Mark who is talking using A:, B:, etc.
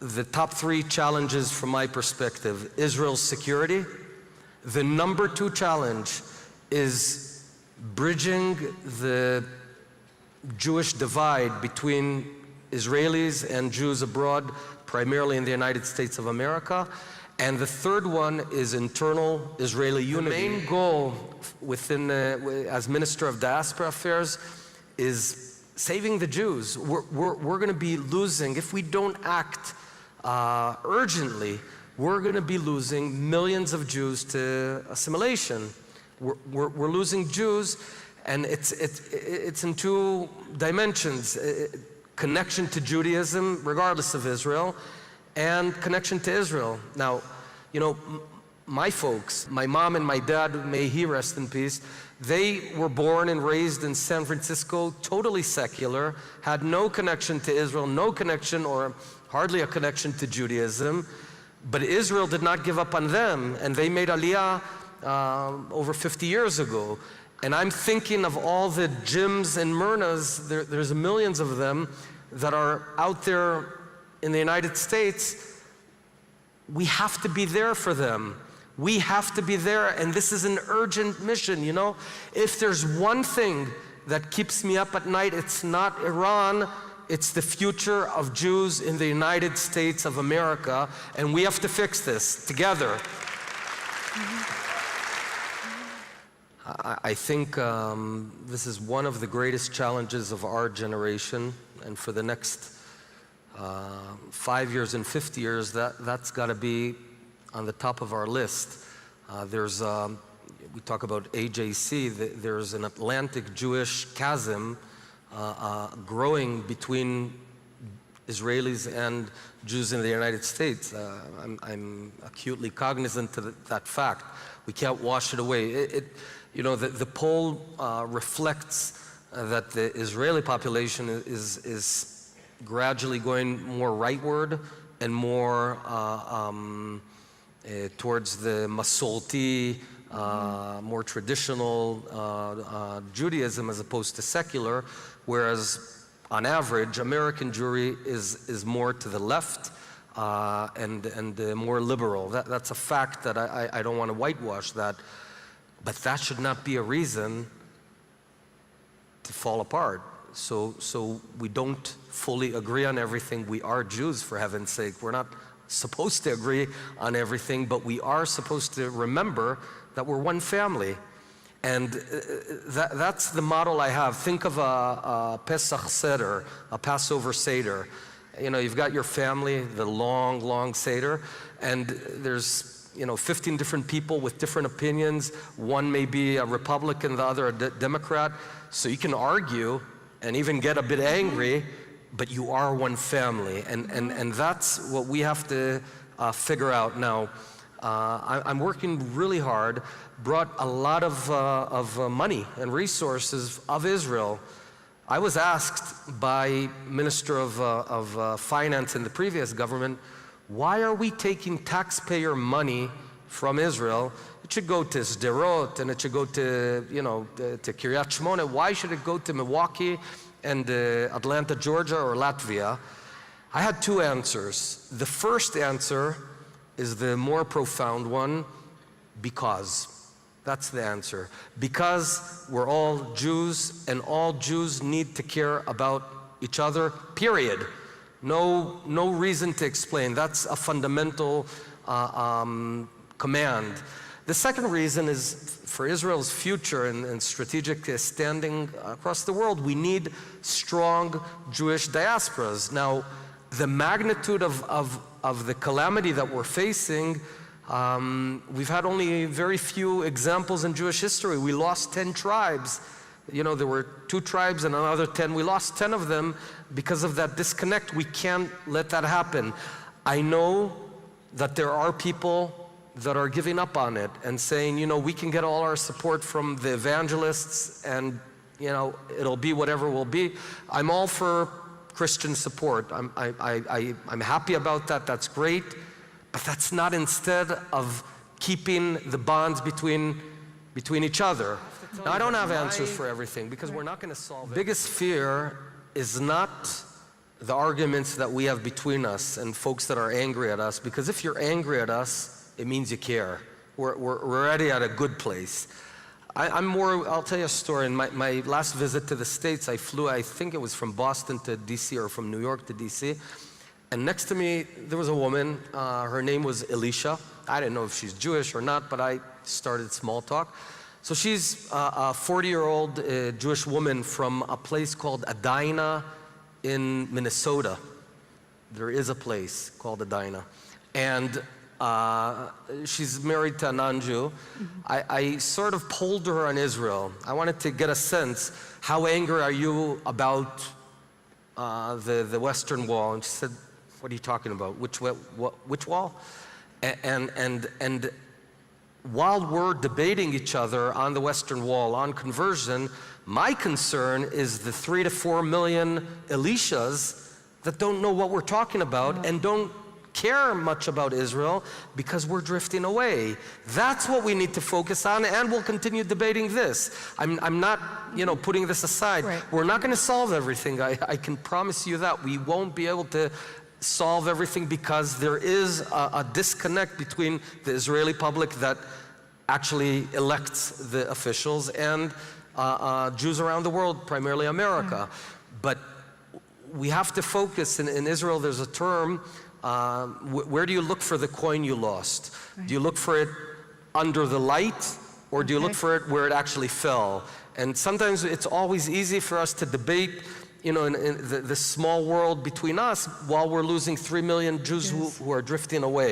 A: the top 3 challenges from my perspective: Israel's security. The number 2 challenge is bridging the Jewish divide between Israelis and Jews abroad, primarily in the United States of America. And the third one is internal Israeli unity. The main goal within, as Minister of Diaspora Affairs, is saving the Jews. We're going to be losing, if we don't act urgently, we're going to be losing millions of Jews to assimilation. We're losing Jews, and it's in 2 dimensions: connection to Judaism, regardless of Israel, and connection to Israel. Now, you know, my folks, my mom and my dad, may he rest in peace, they were born and raised in San Francisco, totally secular, had no connection to Israel, no connection or hardly a connection to Judaism, but Israel did not give up on them, and they made Aliyah over 50 years ago. And I'm thinking of all the Jims and Myrnas, there's millions of them that are out there in the United States. We have to be there for them. We have to be there, and this is an urgent mission, you know? If there's one thing that keeps me up at night, it's not Iran, it's the future of Jews in the United States of America, and we have to fix this together. I think this is one of the greatest challenges of our generation, and for the next 5 years and 50 years, that's got to be on the top of our list. We talk about AJC, there's an Atlantic Jewish chasm growing between Israelis and Jews in the United States. I'm acutely cognizant of that fact. We can't wash it away. You know, the poll reflects that the Israeli population is gradually going more rightward and more towards the Masorti, more traditional Judaism as opposed to secular, whereas on average, American Jewry is more to the left and more liberal. That's a fact that I don't want to whitewash that, but that should not be a reason to fall apart. So we don't fully agree on everything. We are Jews, for heaven's sake. We're not supposed to agree on everything, but we are supposed to remember that we're one family. And that's the model I have. Think of a Pesach Seder, a Passover Seder. You know, you've got your family, the long, long Seder, and there's 15 different people with different opinions. One may be a Republican, the other a Democrat. So you can argue and even get a bit angry, but you are one family. And that's what we have to figure out now. I'm working really hard, brought a lot of money and resources of Israel. I was asked by Minister of Finance in the previous government, why are we taking taxpayer money from Israel? It should go to Sderot and it should go to, to Kiryat Shmona. Why should it go to Milwaukee and Atlanta, Georgia, or Latvia? I had 2 answers. The first answer is the more profound one, because. That's the answer. Because we're all Jews, and all Jews need to care about each other, period. No reason to explain. That's a fundamental command. The second reason is for Israel's future and strategic standing across the world, we need strong Jewish diasporas. Now, the magnitude of the calamity that we're facing, we've had only very few examples in Jewish history. We lost 10 tribes. There were 2 tribes and another 10. We lost 10 of them because of that disconnect. We can't let that happen. I know that there are people that are giving up on it and saying, we can get all our support from the evangelists and, it'll be whatever will be. I'm all for Christian support. I'm happy about that. That's great. But that's not instead of keeping the bonds between each other. Now, I don't have answers for everything because we're not going to solve it. Biggest fear is not the arguments that we have between us and folks that are angry at us, because if you're angry at us, it means you care. We're already at a good place. I'll tell you a story. In my last visit to the States, I flew, I think it was from Boston to DC or from New York to DC. And next to me, there was a woman, her name was Elisha. I didn't know if she's Jewish or not, but I started small talk. So she's a 40-year-old Jewish woman from a place called Edina in Minnesota. There is a place called Edina. And she's married to a non-Jew. I sort of polled her on Israel. I wanted to get a sense, how angry are you about the Western Wall? And she said, what are you talking about? Which wall? And while we're debating each other on the Western Wall, on conversion, my concern is the 3 to 4 million Elishas that don't know what we're talking about and don't care much about Israel because we're drifting away. That's what we need to focus on, and we'll continue debating this. I'm not, putting this aside.
B: Right.
A: We're not going to solve everything. I can promise you that. We won't be able to solve everything because there is a disconnect between the Israeli public that actually elects the officials and Jews around the world, primarily America. But we have to focus. In Israel, there's a term, where do you look for the coin you lost? Do you look for it under the light, or do you look for it where it actually fell? And sometimes it's always easy for us to debate, in the small world between us while we're losing 3 million Jews who are drifting away.